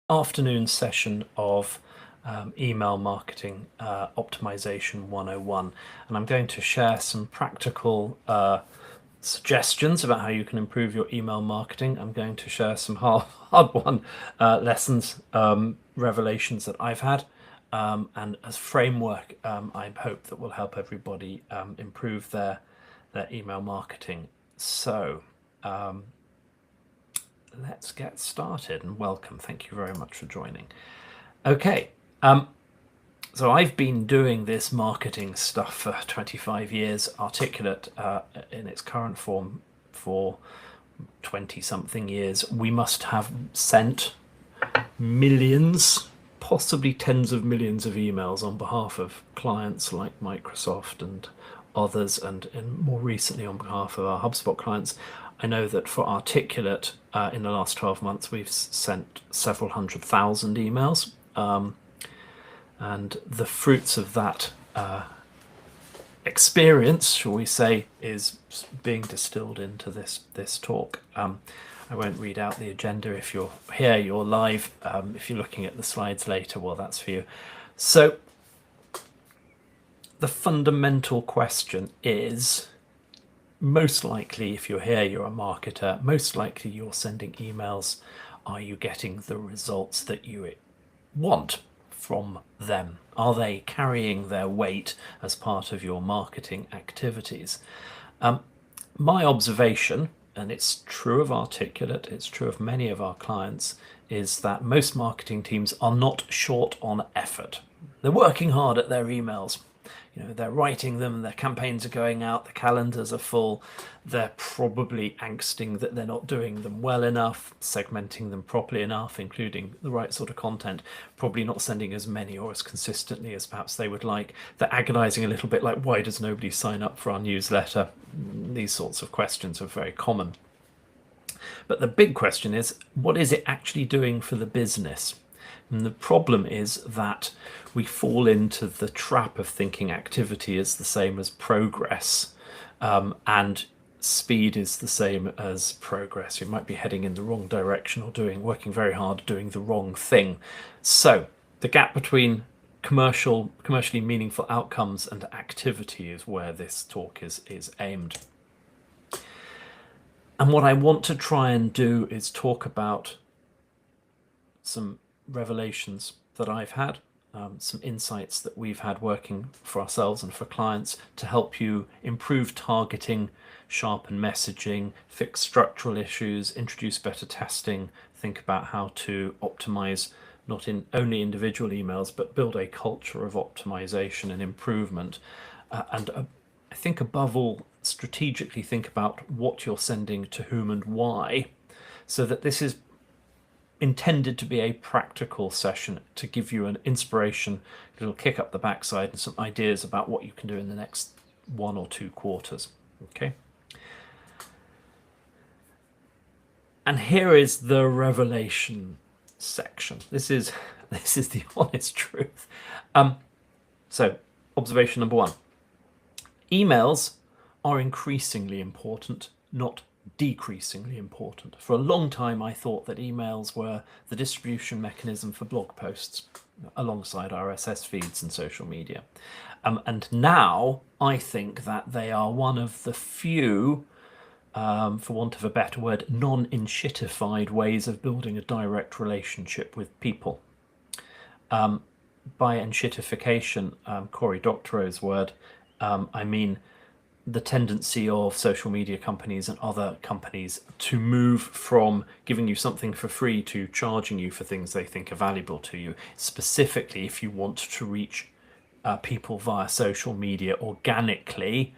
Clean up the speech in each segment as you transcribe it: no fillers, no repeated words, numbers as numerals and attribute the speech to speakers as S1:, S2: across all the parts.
S1: afternoon session of email marketing optimization 101, and I'm going to share some practical suggestions about how you can improve your email marketing. I'm going to share some hard-won lessons, revelations that I've had, and as framework, I hope that will help everybody improve their email marketing. So let's get started, and welcome. Thank you very much for joining. Okay, so I've been doing this marketing stuff for 25 years, Articulate in its current form for 20 something years. We must have sent millions, possibly tens of millions of emails on behalf of clients like Microsoft and others, and more recently on behalf of our HubSpot clients. I know that for Articulate, in the last 12 months, we've sent several 100,000 emails. And the fruits of that experience, shall we say, is being distilled into this talk. I won't read out the agenda. If you're here, you're live. If you're looking at the slides later, well, that's for you. So the fundamental question is, most likely, if you're here, you're a marketer, most likely you're sending emails. Are you getting the results that you want from them? Are they carrying their weight as part of your marketing activities? My observation, and it's true of Articulate, it's true of many of our clients, is that most marketing teams are not short on effort. They're working hard at their emails. You know, they're writing them, their campaigns are going out, the calendars are full. They're probably angsting that they're not doing them well enough, segmenting them properly enough, including the right sort of content, probably not sending as many or as consistently as perhaps they would like. They're agonizing a little bit, like, why does nobody sign up for our newsletter? These sorts of questions are very common. But the big question is, what is it actually doing for the business? And the problem is that we fall into the trap of thinking activity is the same as progress, and speed is the same as progress. You might be heading in the wrong direction or working very hard, doing the wrong thing. So the gap between commercially meaningful outcomes and activity is where this talk is aimed. And what I want to try and do is talk about some revelations that I've had, some insights that we've had working for ourselves and for clients to help you improve targeting, sharpen messaging, fix structural issues, introduce better testing, think about how to optimize not in only individual emails, but build a culture of optimization and improvement. And I think above all, strategically think about what you're sending to whom and why, so that this is intended to be a practical session to give you an inspiration, a little kick up the backside, and some ideas about what you can do in the next 1 or 2 quarters. Okay. And here is the revelation section. This is the honest truth. So observation number 1: emails are increasingly important, not decreasingly important. For a long time, I thought that emails were the distribution mechanism for blog posts alongside RSS feeds and social media. And now I think that they are one of the few, for want of a better word, non-enshittified ways of building a direct relationship with people. By enshittification, Cory Doctorow's word, I mean the tendency of social media companies and other companies to move from giving you something for free to charging you for things they think are valuable to you, specifically if you want to reach people via social media organically.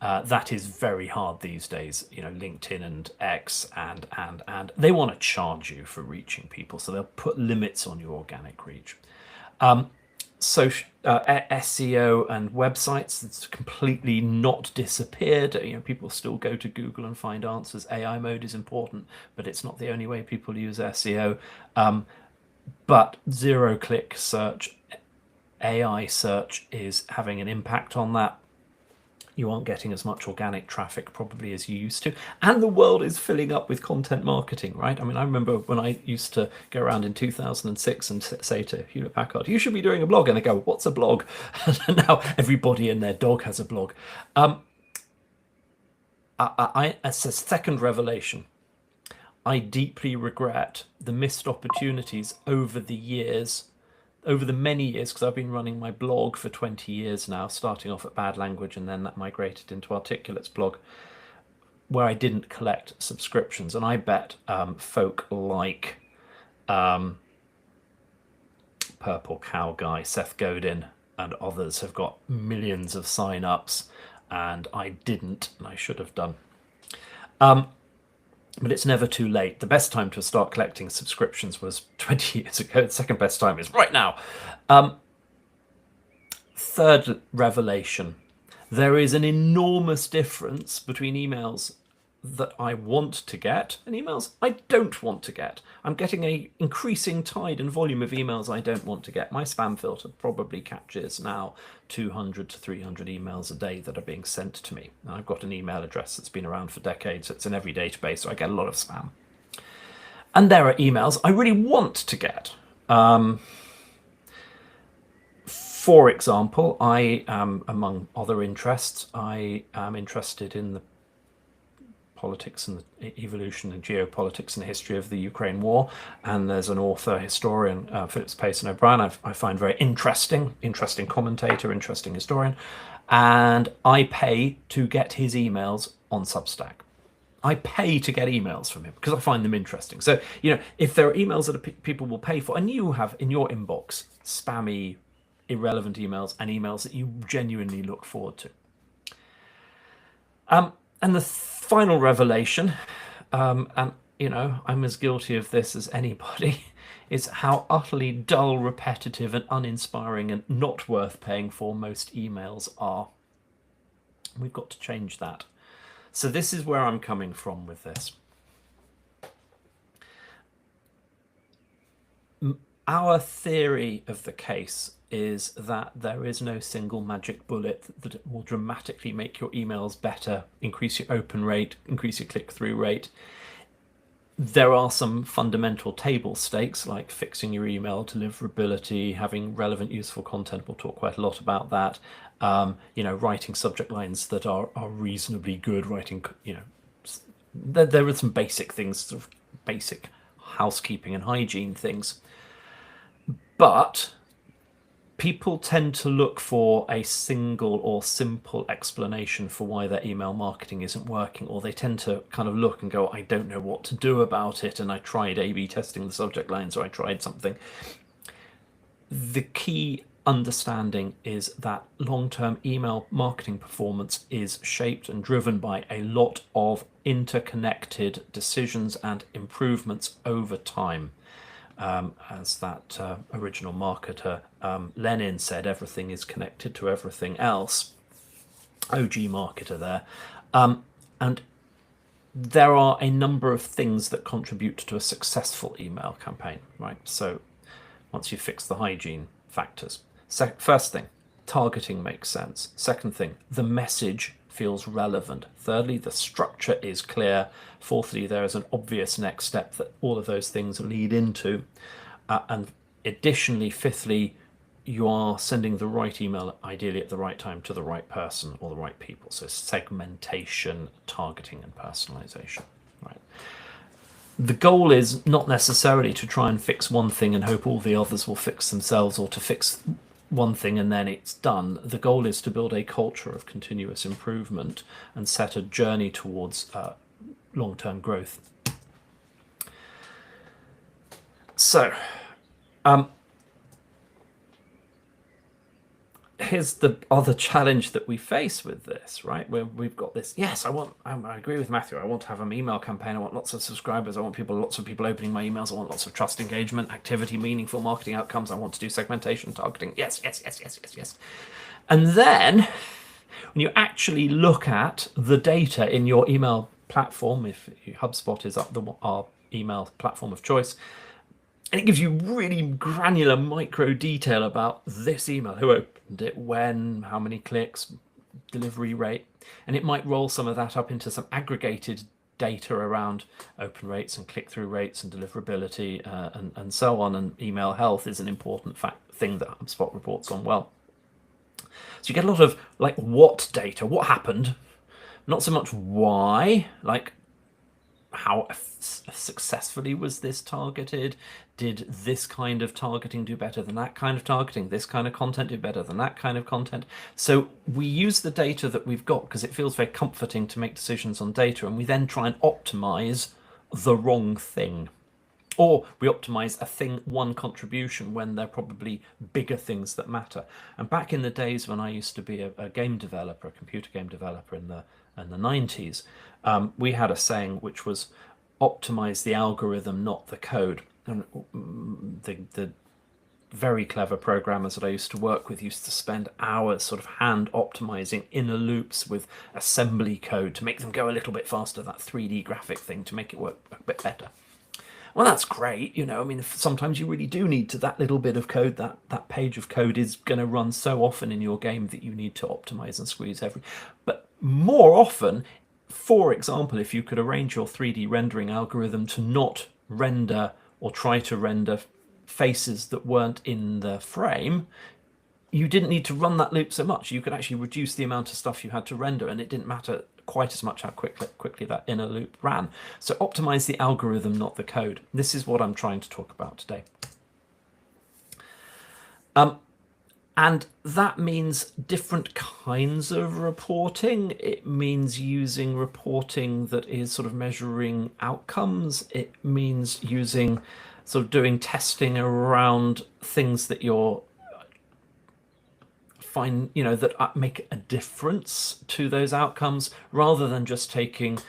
S1: That is very hard these days. You know, LinkedIn and X and they want to charge you for reaching people, so they'll put limits on your organic reach. SEO and websites, it's completely not disappeared. You know, people still go to Google and find answers. AI mode is important, but it's not the only way people use SEO. But zero-click search, AI search is having an impact on that. you aren't getting as much organic traffic probably as you used to. And the world is filling up with content marketing, right? I mean, I remember when I used to go around in 2006 and say to Hewlett Packard, you should be doing a blog. And they go, what's a blog? And now everybody and their dog has a blog. As a second revelation, I deeply regret the missed opportunities over the years, over the many years, because I've been running my blog for 20 years now, starting off at Bad Language, and then that migrated into Articulate's blog, where I didn't collect subscriptions. And I bet folk like Purple Cow Guy, Seth Godin, and others have got millions of sign-ups, and I didn't, and I should have done. But it's never too late. The best time to start collecting subscriptions was 20 years ago. The second best time is right now. Third revelation. There is an enormous difference between emails that I want to get and emails I don't want to get. I'm getting an increasing tide and volume of emails I don't want to get. My spam filter probably catches now 200 to 300 emails a day that are being sent to me. And I've got an email address that's been around for decades. It's in every database, so I get a lot of spam. And there are emails I really want to get. For example, I am, among other interests, I am interested in the politics and the evolution and geopolitics and the history of the Ukraine war. And there's an author, historian, Phillips Payson O'Brien, I find very interesting commentator, interesting historian. And I pay to get his emails on Substack. I pay to get emails from him because I find them interesting. So, you know, if there are emails that people will pay for, and you have in your inbox spammy, irrelevant emails and emails that you genuinely look forward to. And the final revelation, and you know, I'm as guilty of this as anybody, is how utterly dull, repetitive, and uninspiring and not worth paying for most emails are. We've got to change that. So this is where I'm coming from with this. Our theory of the case is that there is no single magic bullet that will dramatically make your emails better, increase your open rate, increase your click-through rate. There are some fundamental table stakes like fixing your email deliverability, having relevant, useful content. We'll talk quite a lot about that. You know, writing subject lines that are reasonably good, writing, you know, there are some basic things, sort of basic housekeeping and hygiene things. But people tend to look for a single or simple explanation for why their email marketing isn't working, or they tend to kind of look and go, I don't know what to do about it, and I tried A/B testing the subject lines, or I tried something. The key understanding is that long-term email marketing performance is shaped and driven by a lot of interconnected decisions and improvements over time. As that original marketer Lenin said, everything is connected to everything else. OG marketer there. And there are a number of things that contribute to a successful email campaign, right? So once you fix the hygiene factors. First thing, targeting makes sense. Second thing, the message feels relevant. Thirdly, the structure is clear. Fourthly, there is an obvious next step that all of those things lead into. And additionally, fifthly, you are sending the right email, ideally at the right time, to the right person or the right people. So segmentation, targeting, and personalization. Right. The goal is not necessarily to try and fix one thing and hope all the others will fix themselves, or to fix one thing and then it's done. The goal is to build a culture of continuous improvement and set a journey towards long-term growth. So, here's the other challenge that we face with this, right? Where we've got this, yes, I agree with Matthew, I want to have an email campaign, I want lots of subscribers, I want lots of people opening my emails, I want lots of trust, engagement, activity, meaningful marketing outcomes, I want to do segmentation, targeting, yes. And then, when you actually look at the data in your email platform, if HubSpot is our email platform of choice, and it gives you really granular micro detail about this email, who opened it, when, how many clicks, delivery rate, and it might roll some of that up into some aggregated data around open rates and click-through rates and deliverability and so on. And email health is an important thing that HubSpot reports on well. So you get a lot of like what data, what happened, not so much why, like how successfully was this targeted? Did this kind of targeting do better than that kind of targeting? This kind of content do better than that kind of content? So we use the data that we've got because it feels very comforting to make decisions on data, and we then try and optimize the wrong thing. Or we optimize a thing, one contribution, when they're probably bigger things that matter. And back in the days when I used to be a game developer, a computer game developer in the 90s, we had a saying which was optimize the algorithm, not the code. And the very clever programmers that I used to work with used to spend hours sort of hand optimizing inner loops with assembly code to make them go a little bit faster, that 3D graphic thing, to make it work a bit better. Well, that's great, you know. I mean, sometimes you really do need to, that little bit of code, that page of code is going to run so often in your game that you need to optimize and squeeze every. But more often, for example, if you could arrange your 3D rendering algorithm to not render or try to render faces that weren't in the frame, you didn't need to run that loop so much. You could actually reduce the amount of stuff you had to render, and it didn't matter quite as much how quickly that inner loop ran. So optimize the algorithm, not the code. This is what I'm trying to talk about today. And that means different kinds of reporting. It means using reporting that is sort of measuring outcomes. It means using sort of doing testing around things that you're find, you know, that make a difference to those outcomes, rather than just taking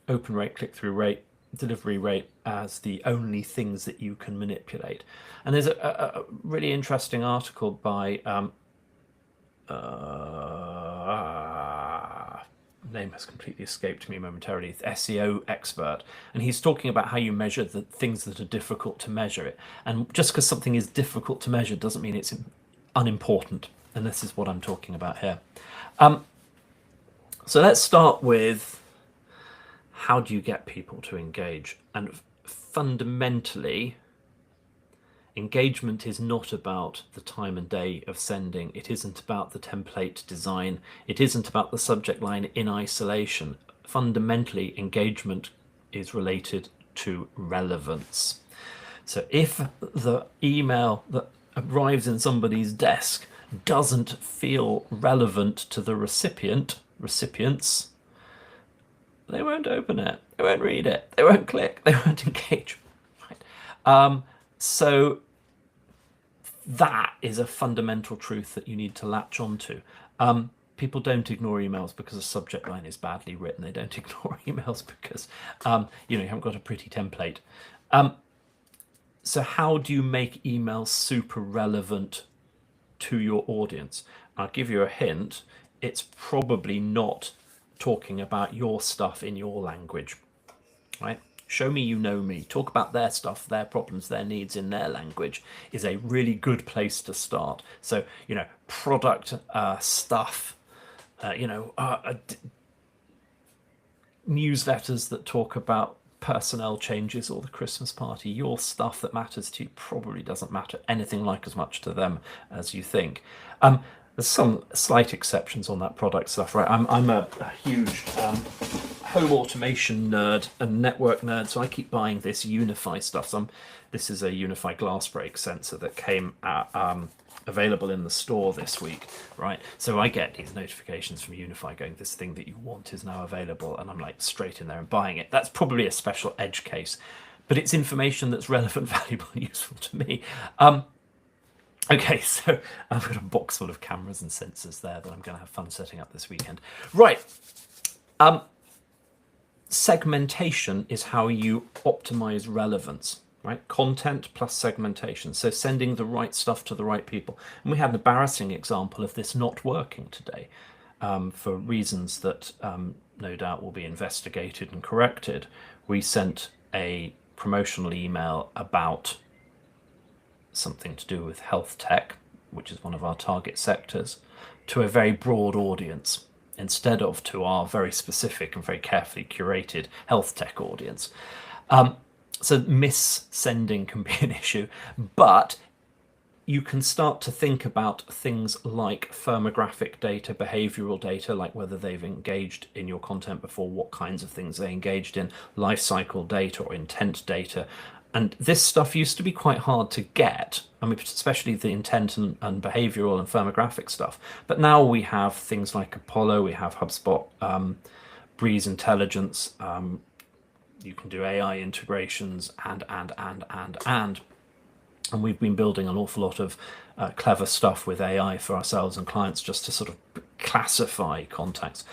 S1: open rate, click-through rate, delivery rate as the only things that you can manipulate. And there's a really interesting article by name has completely escaped me momentarily, SEO expert, and he's talking about how you measure the things that are difficult to measure. And just because something is difficult to measure doesn't mean it's unimportant. And this is what I'm talking about here. So let's start with, how do you get people to engage? And fundamentally, engagement is not about the time and day of sending. It isn't about the template design. It isn't about the subject line in isolation. Fundamentally, engagement is related to relevance. So if the email that arrives in somebody's desk doesn't feel relevant to the recipients, they won't open it, they won't read it, they won't click, they won't engage. Right? So that is a fundamental truth that you need to latch onto. People don't ignore emails because the subject line is badly written. They don't ignore emails because you haven't got a pretty template. So how do you make emails super relevant to your audience? I'll give you a hint. It's probably not talking about your stuff in your language, right? Show me you know me. Talk about their stuff, their problems, their needs in their language is a really good place to start. So, product stuff, newsletters that talk about personnel changes or the Christmas party, your stuff that matters to you probably doesn't matter anything like as much to them as you think. There's some slight exceptions on that product stuff, right? I'm a huge home automation nerd and network nerd, so I keep buying this Unify stuff. This is a Unify glass break sensor that came available in the store this week, right? So I get these notifications from Unify going, this thing that you want is now available, and I'm like straight in there and buying it. That's probably a special edge case, but it's information that's relevant, valuable, and useful to me. Okay, so I've got a box full of cameras and sensors there that I'm going to have fun setting up this weekend. Right. Segmentation is how you optimize relevance, right? Content plus segmentation. So sending the right stuff to the right people. And we had an embarrassing example of this not working today for reasons that no doubt will be investigated and corrected. We sent a promotional email about something to do with health tech, which is one of our target sectors, to a very broad audience instead of to our very specific and very carefully curated health tech audience. So missending can be an issue, but you can start to think about things like firmographic data, behavioral data, like whether they've engaged in your content before, what kinds of things they engaged in, life cycle data or intent data. And this stuff used to be quite hard to get. I mean, especially the intent and behavioral and firmographic stuff. But now we have things like Apollo, we have HubSpot, Breeze Intelligence, you can do AI integrations and we've been building an awful lot of clever stuff with AI for ourselves and clients just to sort of classify contacts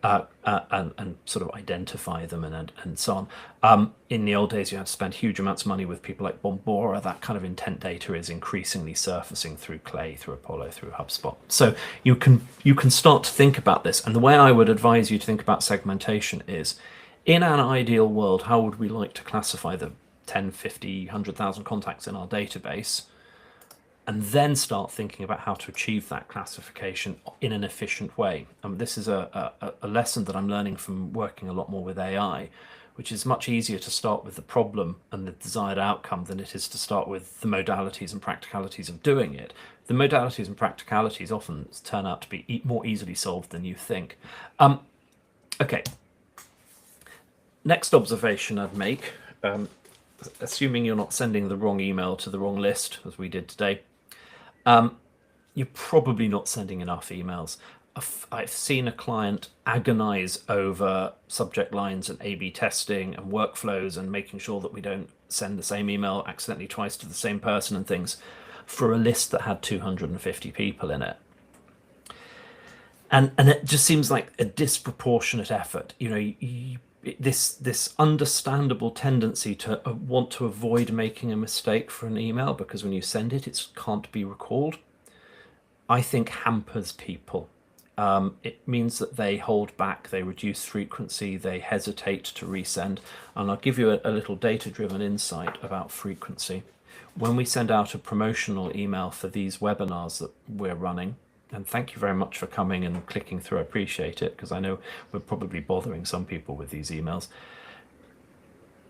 S1: and sort of identify them and so on. In the old days, you had to spend huge amounts of money with people like Bombora. That kind of intent data is increasingly surfacing through Clay, through Apollo, through HubSpot. So you can start to think about this. And the way I would advise you to think about segmentation is, in an ideal world, how would we like to classify the 10, 50, 100,000 contacts in our database, and then start thinking about how to achieve that classification in an efficient way. This is a lesson that I'm learning from working a lot more with AI, which is much easier to start with the problem and the desired outcome than it is to start with the modalities and practicalities of doing it. The modalities and practicalities often turn out to be more easily solved than you think. Okay. Next observation I'd make, assuming you're not sending the wrong email to the wrong list, as we did today, you're probably not sending enough emails. I've seen a client agonize over subject lines and A/B testing and workflows and making sure that we don't send the same email accidentally twice to the same person and things for a list that had 250 people in it. And it just seems like a disproportionate effort. You know, this understandable tendency to want to avoid making a mistake for an email because when you send it, it can't be recalled, I think hampers people. It means that they hold back, they reduce frequency, they hesitate to resend. And I'll give you a little data-driven insight about frequency. When we send out a promotional email for these webinars that we're running, and thank you very much for coming and clicking through. I appreciate it, because I know we're probably bothering some people with these emails.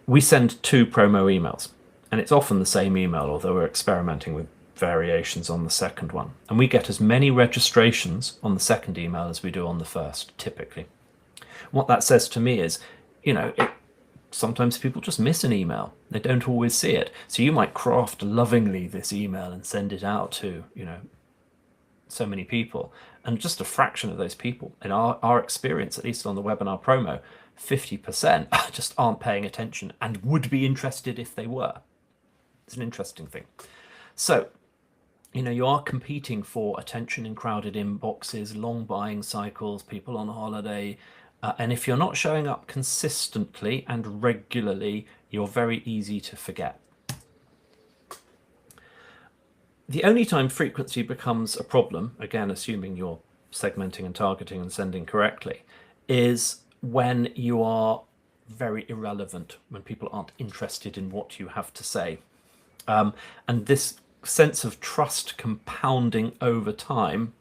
S1: We send 2 promo emails, and it's often the same email, although we're experimenting with variations on the second one. And we get as many registrations on the second email as we do on the first, typically. What that says to me is, you know, sometimes people just miss an email. They don't always see it. So you might craft lovingly this email and send it out to, you know, so many people, and just a fraction of those people, in our experience, at least on the webinar promo, 50% just aren't paying attention and would be interested if they were. It's an interesting thing. So, you know, you are competing for attention in crowded inboxes, long buying cycles, people on holiday, and if you're not showing up consistently and regularly, you're very easy to forget. The only time frequency becomes a problem, again, assuming you're segmenting and targeting and sending correctly, is when you are very irrelevant, when people aren't interested in what you have to say. And this sense of trust compounding over time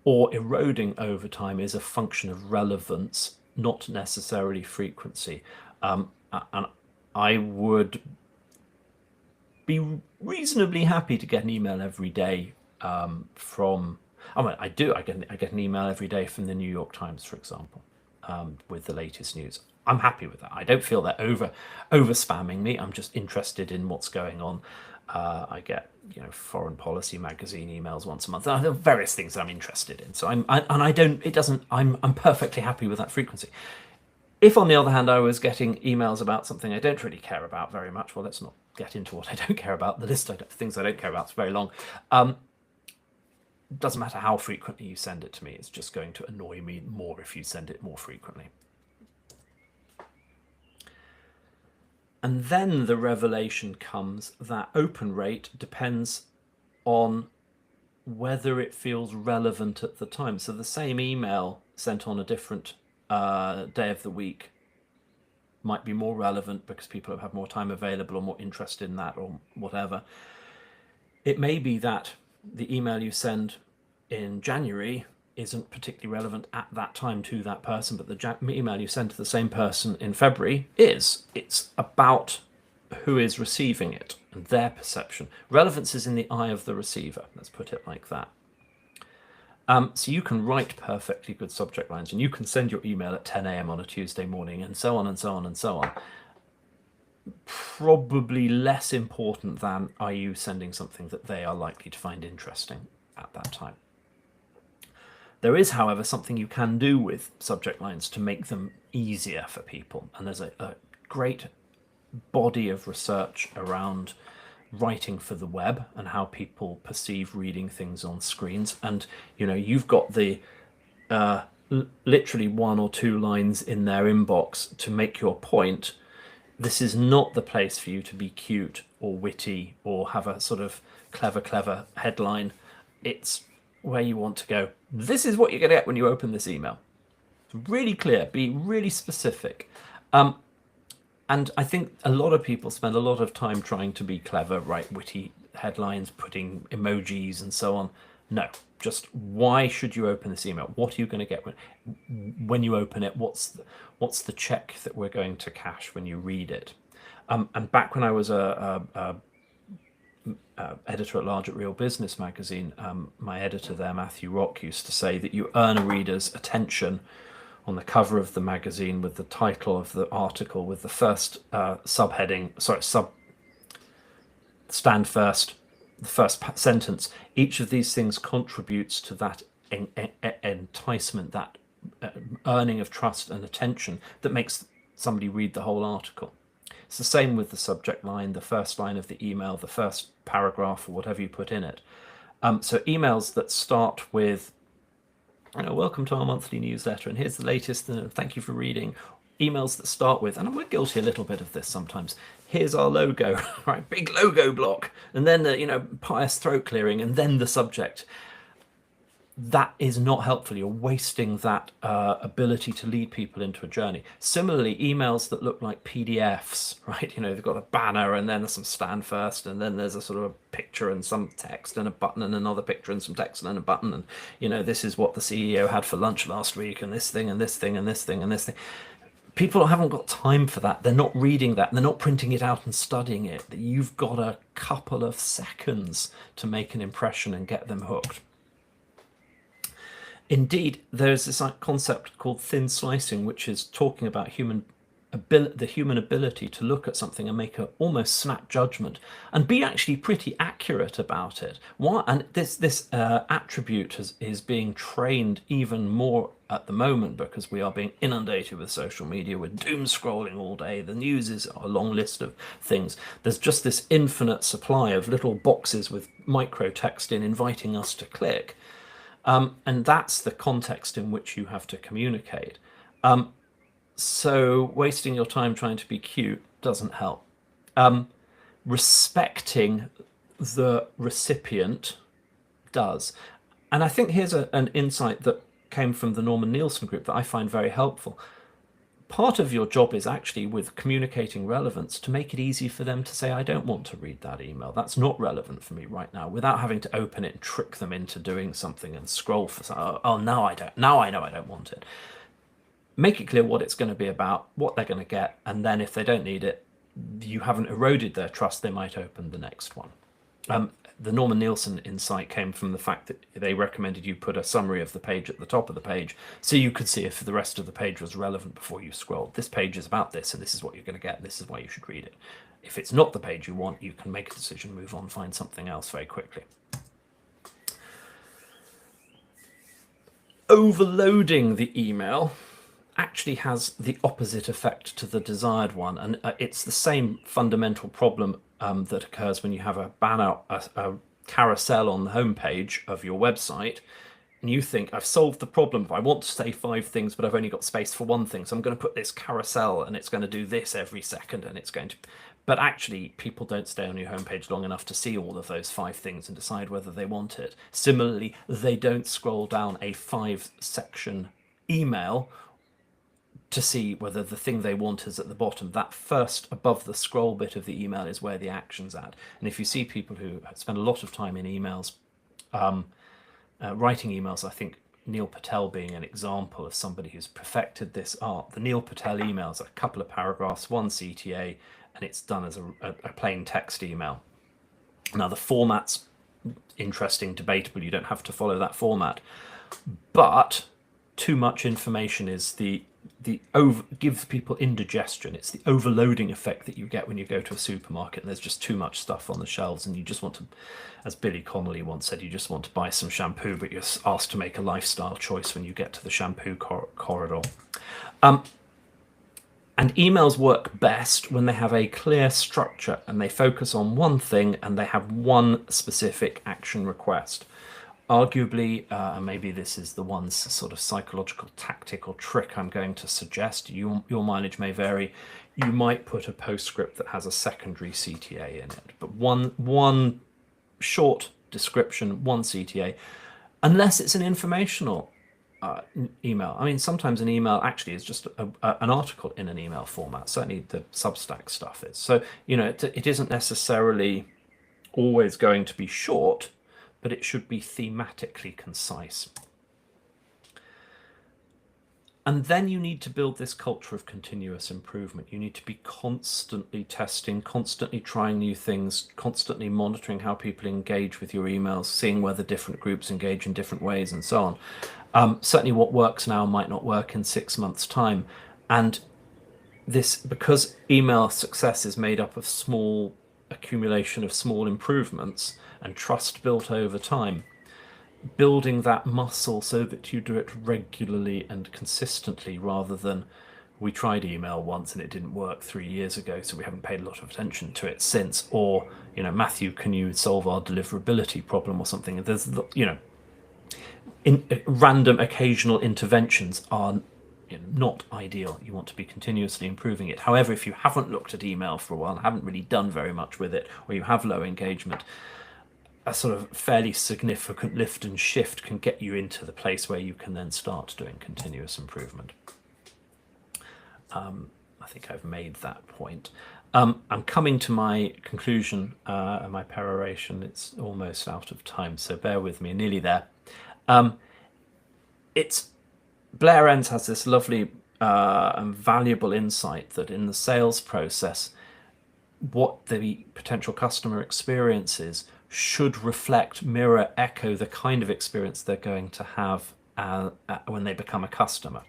S1: or eroding over time is a function of relevance, not necessarily frequency. And I would be reasonably happy to get an email every day from, I mean, I get an email every day from the New York Times, for example, with the latest news. I'm happy with that. I don't feel they're over spamming me. I'm just interested in what's going on. I get, you know, Foreign Policy magazine emails once a month. There are various things that I'm interested in. So I'm perfectly happy with that frequency. If, on the other hand, I was getting emails about something I don't really care about very much, well, let's not get into what I don't care about. The list of things I don't care about is very long. Doesn't matter how frequently you send it to me. It's just going to annoy me more if you send it more frequently. And then the revelation comes that open rate depends on whether it feels relevant at the time. So the same email sent on a different day of the week might be more relevant because people have more time available or more interested in that or whatever. It may be that the email you send in January isn't particularly relevant at that time to that person, but the email you send to the same person in February is. It's about who is receiving it and their perception. Relevance is in the eye of the receiver. Let's put it like that. So you can write perfectly good subject lines, and you can send your email at 10 a.m. on a Tuesday morning, and so on and so on and so on. Probably less important than are you sending something that they are likely to find interesting at that time. There is, however, something you can do with subject lines to make them easier for people, and there's a great body of research around writing for the web and how people perceive reading things on screens. And you've got the literally 1 or 2 lines in their inbox to make your point. This is not the place for you to be cute or witty or have a sort of clever headline. It's where you want to go, this is what you're going to get when you open this email. It's really clear, be really specific. And I think a lot of people spend a lot of time trying to be clever, write witty headlines, putting emojis and so on. No, just why should you open this email? What are you going to get when you open it? What's the check that we're going to cash when you read it? And back when I was a editor at large at Real Business magazine, my editor there, Matthew Rock, used to say that you earn a reader's attention on the cover of the magazine with the title of the article, with the first stand first, the first sentence. Each of these things contributes to that enticement, that earning of trust and attention that makes somebody read the whole article. It's the same with the subject line, the first line of the email, the first paragraph, or whatever you put in it. So emails that start with, welcome to our monthly newsletter, and here's the latest, and thank you for reading. Emails that start with, and we're guilty a little bit of this sometimes, here's our logo, right? Big logo block, and then the pious throat clearing, and then the subject. That is not helpful. You're wasting that ability to lead people into a journey. Similarly, emails that look like PDFs, right? They've got a banner, and then there's some stand first, and then there's a sort of a picture and some text and a button and another picture and some text and a button, and this is what the CEO had for lunch last week, and this thing and this thing and this thing and this thing. People haven't got time for that. They're not reading that. They're not printing it out and studying it. You've got a couple of seconds to make an impression and get them hooked. Indeed, there's this concept called thin slicing, which is talking about the human ability to look at something and make an almost snap judgment and be actually pretty accurate about it. And this attribute is being trained even more at the moment, because we are being inundated with social media. We're doom scrolling all day. The news is a long list of things. There's just this infinite supply of little boxes with micro text inviting us to click. And that's the context in which you have to communicate. So wasting your time trying to be cute doesn't help. Respecting the recipient does. And I think here's an insight that came from the Norman Nielsen group that I find very helpful. Part of your job is actually, with communicating relevance, to make it easy for them to say, I don't want to read that email. That's not relevant for me right now, without having to open it and trick them into doing something and scroll for something. Oh, now I don't. Now I know I don't want it. Make it clear what it's going to be about, what they're going to get, and then if they don't need it, you haven't eroded their trust, they might open the next one. The Norman Nielsen insight came from the fact that they recommended you put a summary of the page at the top of the page, so you could see if the rest of the page was relevant before you scrolled. This page is about this, and this is what you're going to get. This is why you should read it. If it's not the page you want, you can make a decision, move on, find something else very quickly. Overloading the email actually has the opposite effect to the desired one, and it's the same fundamental problem that occurs when you have a banner, a carousel on the homepage of your website, and you think, I've solved the problem. I want to say 5 things, but I've only got space for 1 thing, so I'm going to put this carousel, and it's going to do this every second, and it's going to... But actually, people don't stay on your homepage long enough to see all of those 5 things and decide whether they want it. Similarly, they don't scroll down a 5-section email to see whether the thing they want is at the bottom. That first above the scroll bit of the email is where the action's at. And if you see people who spend a lot of time in emails, writing emails, I think Neil Patel being an example of somebody who's perfected this art. The Neil Patel emails are a couple of paragraphs, one CTA, and it's done as a plain text email. Now the format's interesting, debatable. You don't have to follow that format, but too much information is gives people indigestion. It's the overloading effect that you get when you go to a supermarket and there's just too much stuff on the shelves, and you just want to, as Billy Connolly once said, you just want to buy some shampoo, but you're asked to make a lifestyle choice when you get to the shampoo corridor. And emails work best when they have a clear structure and they focus on one thing and they have one specific action request. Arguably, maybe this is the one sort of psychological tactic or trick I'm going to suggest. Your mileage may vary. You might put a postscript that has a secondary CTA in it, but one short description, one CTA, unless it's an informational email. I mean, sometimes an email actually is just an article in an email format. Certainly the Substack stuff is. So, it isn't necessarily always going to be short, but it should be thematically concise. And then you need to build this culture of continuous improvement. You need to be constantly testing, constantly trying new things, constantly monitoring how people engage with your emails, seeing whether different groups engage in different ways and so on. Certainly what works now might not work in 6 months' time. And this, because email success is made up of small accumulation of small improvements and trust built over time, building that muscle so that you do it regularly and consistently, rather than we tried email once and it didn't work 3 years ago, so we haven't paid a lot of attention to it since, or Matthew, can you solve our deliverability problem or something? There's random occasional interventions are not ideal. You want to be continuously improving it. However, if you haven't looked at email for a while, haven't really done very much with it, or you have low engagement, a sort of fairly significant lift and shift can get you into the place where you can then start doing continuous improvement. I think I've made that point. I'm coming to my conclusion, my peroration. It's almost out of time, so bear with me, nearly there. Blair Enns has this lovely and valuable insight that in the sales process, what the potential customer experience is should reflect, mirror, echo the kind of experience they're going to have when they become a customer.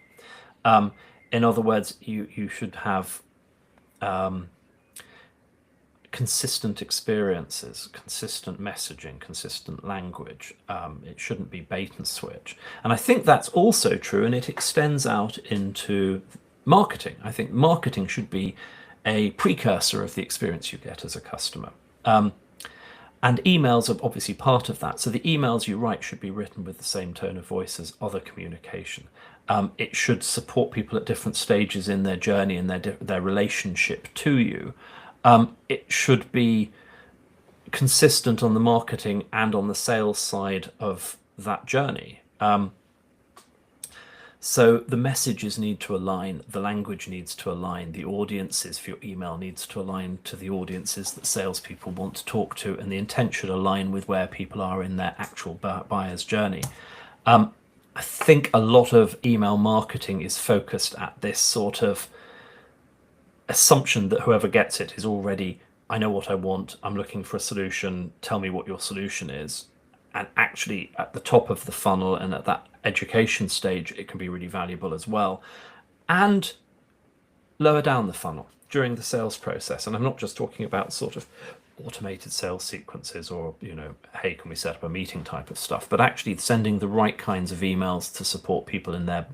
S1: In other words, you should have consistent experiences, consistent messaging, consistent language. It shouldn't be bait and switch. And I think that's also true, and it extends out into marketing. I think marketing should be a precursor of the experience you get as a customer. And emails are obviously part of that. So the emails you write should be written with the same tone of voice as other communication. It should support people at different stages in their journey and their relationship to you. It should be consistent on the marketing and on the sales side of that journey. So the messages need to align, the language needs to align, the audiences for your email needs to align to the audiences that salespeople want to talk to, and the intent should align with where people are in their actual buyer's journey. I think a lot of email marketing is focused at this sort of assumption that whoever gets it is already, I know what I want, I'm looking for a solution, tell me what your solution is. And actually at the top of the funnel and at that education stage, it can be really valuable as well. And lower down the funnel during the sales process. And I'm not just talking about sort of automated sales sequences or, hey, can we set up a meeting type of stuff, but actually sending the right kinds of emails to support people in their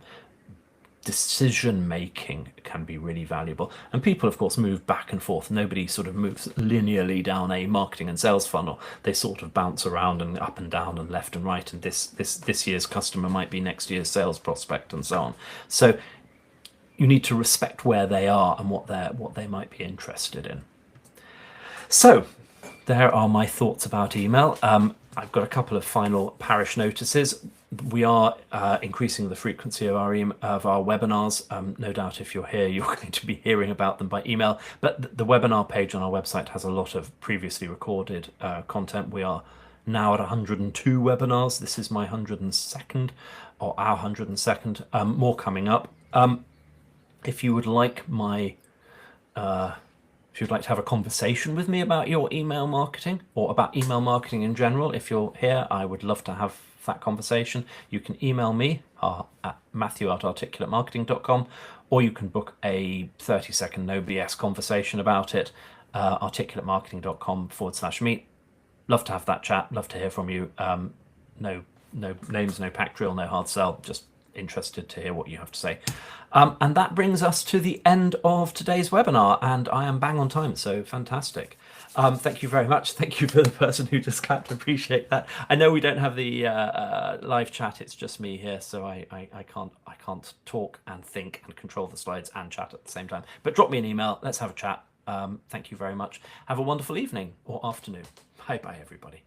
S1: decision making can be really valuable. And people, of course, move back and forth. Nobody sort of moves linearly down a marketing and sales funnel. They sort of bounce around and up and down and left and right. And this year's customer might be next year's sales prospect and so on. So you need to respect where they are and what they might be interested in. So there are my thoughts about email. I've got a couple of final parish notices. we are increasing the frequency of our webinars. No doubt if you're here, you're going to be hearing about them by email. But the webinar page on our website has a lot of previously recorded content. We are now at 102 webinars. This is my 102nd, or our 102nd. More coming up. If you would like if you'd like to have a conversation with me about your email marketing or about email marketing in general, if you're here, I would love to have that conversation. You can email me at matthew@articulatemarketing.com, or you can book a 30-second no BS conversation about it, articulatemarketing.com/meet. Love to have that chat. Love to hear from you. No names, no pack drill, no hard sell. Just interested to hear what you have to say. And that brings us to the end of today's webinar, and I am bang on time, so fantastic. Thank you very much. Thank you for the person who just clapped. Appreciate that. I know we don't have the live chat; it's just me here, so I can't talk and think and control the slides and chat at the same time. But drop me an email. Let's have a chat. Thank you very much. Have a wonderful evening or afternoon. Bye bye, everybody.